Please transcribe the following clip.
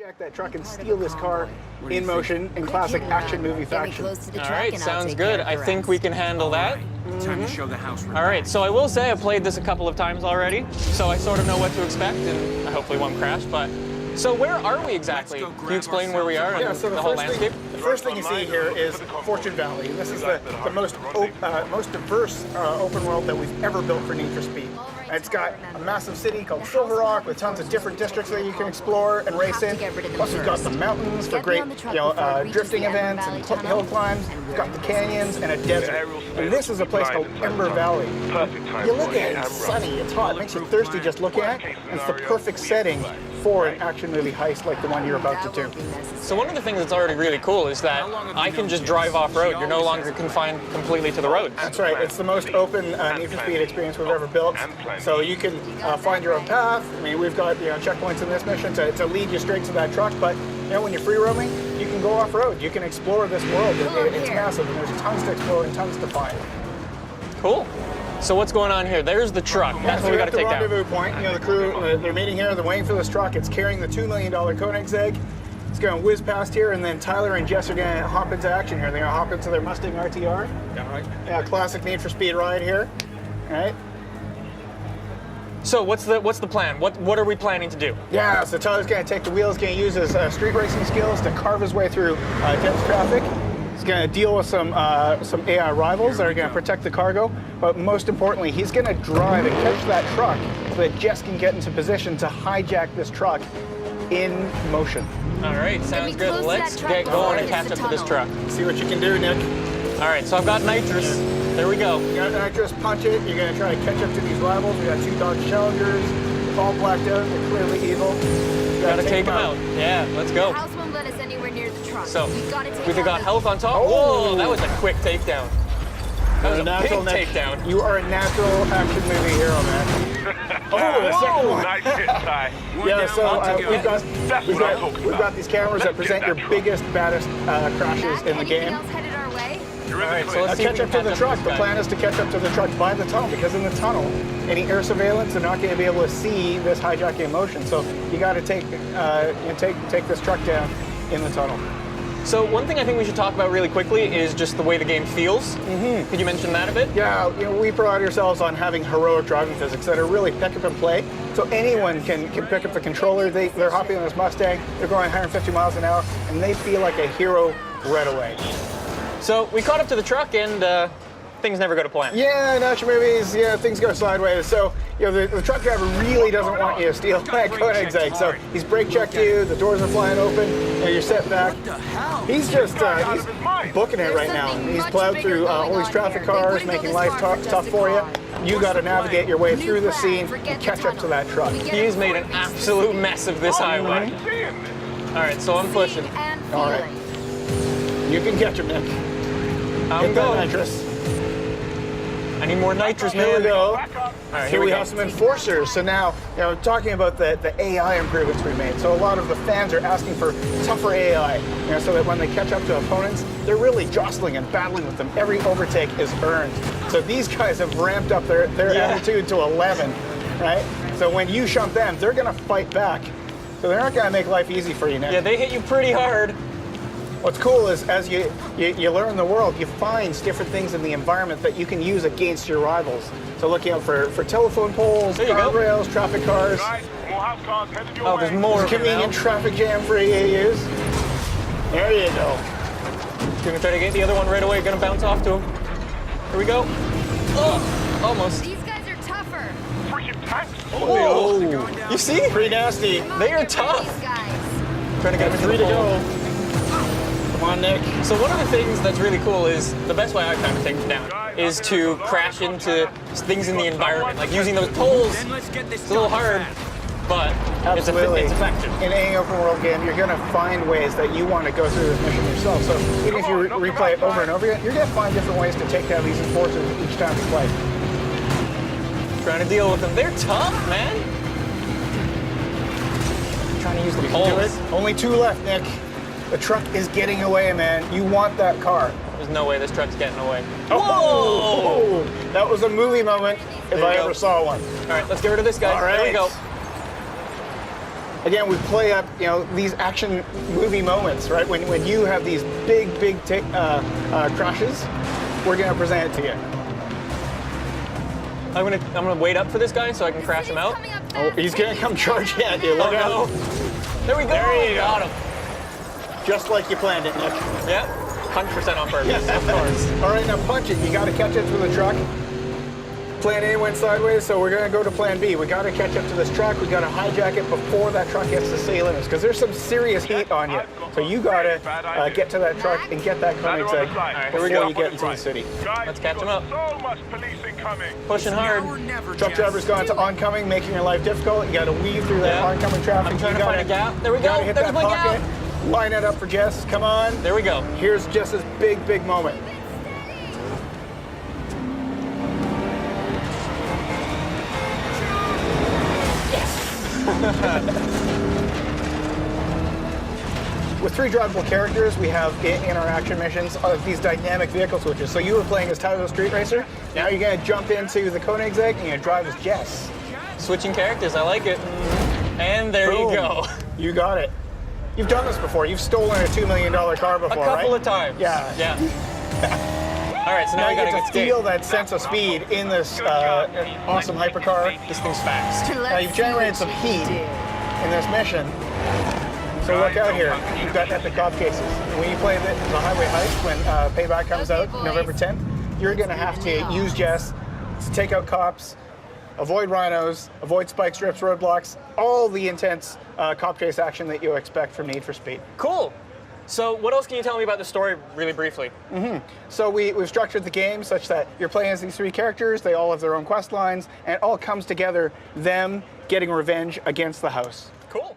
hijack that truck and steal this car in motion in classic action movie fashion. All right, sounds good. I think we can handle that. Time to show the house. All right, so I will say I played this a couple of times already, so I sort of know what to expect, and I hopefully won't crash, but... So where are we exactly? Can you explain where we are and the whole landscape? The first thing you see here is Fortune Valley. This is the most diverse open world that we've ever built for Need for Speed. It's got a massive city called Silver Rock with tons of different districts that you can explore and race in. Plus we've got the mountains for great drifting events and hill climbs. We've got the canyons and a desert. And this is a place called Ember Valley. You look at it, it's sunny, it's hot, it makes you thirsty just looking at it. And it's the perfect setting for an action movie heist like the one you're about to do. So one of the things that's already really cool is that I can just drive off-road. You're no longer confined completely to the roads. That's right. It's the most open Need for Speed experience we've ever built. So you can find your own path. I mean, we've got checkpoints in this mission to lead you straight to that truck. But when you're free roaming, you can go off-road. You can explore this world. It's massive, and there's tons to explore and tons to find. Cool. So what's going on here? There's the truck. That's what we got to take down. The rendezvous point. The crew, they're meeting here. They're waiting for this truck. It's carrying the $2 million Koenigsegg. It's going to whiz past here, and then Tyler and Jess are going to hop into action here. They're going to hop into their Mustang RTR. Yeah, classic Need for Speed ride here. All right. So what's the plan? What are we planning to do? Yeah, so Tyler's going to take the wheels, going to use his street racing skills to carve his way through dense traffic. He's going to deal with some AI rivals that are going to protect the cargo, but most importantly, he's going to drive and catch that truck so that Jess can get into position to hijack this truck in motion. All right, sounds good. Let's get going and catch up to this truck. See what you can do, Nick. All right, so I've got nitrous. There we go. You got nitrous, punch it. You're going to try to catch up to these rivals. We got 2 Dodge Challengers, all blacked out. They're clearly evil. Gotta take them out. Yeah, let's go. The house won't let us anywhere near the truck. So we've got health on top. Oh, that was a quick takedown. That was a big takedown. You are a natural action movie hero, man. The second one. Nice hit, Ty. Yeah, so we've got these cameras that present your biggest, baddest crashes in the game. All right, so let's catch up to the truck. The plan is to catch up to the truck by the tunnel, because in the tunnel, any air surveillance, they're not going to be able to see this hijacking in motion. So you got to take this truck down in the tunnel. So one thing I think we should talk about really quickly is just the way the game feels. Could you mention that a bit? Yeah, we pride ourselves on having heroic driving physics that are really pick up and play. So anyone can pick up the controller. They're hopping on this Mustang. They're going 150 miles an hour, and they feel like a hero right away. So we caught up to the truck, and things never go to plan. Yeah, in action movies, things go sideways. So, the truck driver really doesn't want you to steal that Koenigsegg. So he's brake checked you, the doors are flying open, you're set back. He's just he's booking it right now. He's plowed through all these traffic cars, making life tough for you. You got to navigate your way through the scene and catch up to that truck. He's made an absolute mess of this highway. All right, so I'm pushing. All right. You can catch him, Nick. I'm going. Nitrous. I need more nitrous, man. Here we go. All right, here we have some enforcers. So now, talking about the AI improvements we made. So a lot of the fans are asking for tougher AI, so that when they catch up to opponents, they're really jostling and battling with them. Every overtake is earned. So these guys have ramped up their attitude to 11, right? So when you shunt them, they're going to fight back. So they're not going to make life easy for you, Nick. Yeah, they hit you pretty hard. What's cool is as you learn the world, you find different things in the environment that you can use against your rivals. So looking out for telephone poles, guardrails, traffic cars. Oh, there's more. Convenient traffic jam for you to use. There you go. Gonna try to get the other one right away. Gonna bounce off to him. Here we go. Oh, almost. These guys are tougher. Oh, you see? Pretty nasty. They are tough. These guys. Trying to get them 3 to go. Come on, Nick. So one of the things that's really cool is, the best way I've found to take them down is to crash into things in the environment, like using those poles. It's a little hard, but it's effective. In any open world game, you're going to find ways that you want to go through this mission yourself. So even if you replay it over and over again, you're going to find different ways to take down these enforcers each time you play. Trying to deal with them. They're tough, man. Trying to use the poles. Only 2 left, Nick. The truck is getting away, man. You want that car. There's no way this truck's getting away. Oh! Whoa! That was a movie moment if I ever saw one. All right, let's get rid of this guy. All right. There we go. again, we play up, these action movie moments, right? When you have these big crashes, we're gonna present it to you. I'm gonna wait up for this guy so I can crash him out. Oh, he's gonna come charging at you. Look out! There we go. There you go. Got him. Just like you planned it, Nick. Yep. 100% on purpose. Of course. All right, now punch it. You got to catch it to the truck. Plan A went sideways, so we're gonna go to plan B. We got to catch up to this truck. We got to hijack it before that truck gets to city limits, because there's some serious heat on you. So you got to get to that truck and get that Koenigsegg before you get into the city. Let's catch him up. So much policing coming. Pushing hard. Truck driver's gone to oncoming, making your life difficult. You got to weave through that oncoming traffic. I'm trying to find a gap. There we go. Gotta hit There's that my pocket. gap. Line it up for Jess. Come on. There we go. Here's Jess's big moment. With 3 drivable characters, we have in our action missions these dynamic vehicle switches. So you were playing as Tyler the Street Racer. Now you're going to jump into the Koenigsegg and you're going to drive as Jess. Switching characters, I like it. And there Boom. you go. You got it. You've done this before. You've stolen a $2 million car before, right? A couple of times. Yeah. All right, so now Now we you gotta get to escape. feel that sense of speed in this awesome hypercar. This thing's fast. Now you've generated some heat in this mission. So look out here. You've got epic cop cases. When you play the highway heist, when Payback comes out November 10th, you're going to have to use Jess to take out cops, avoid rhinos, avoid spike strips, roadblocks, all the intense cop chase action that you expect from Need for Speed. Cool. So what else can you tell me about the story really briefly? So we've structured the game such that you're playing as these 3 characters, they all have their own quest lines, and it all comes together, them getting revenge against the house. Cool.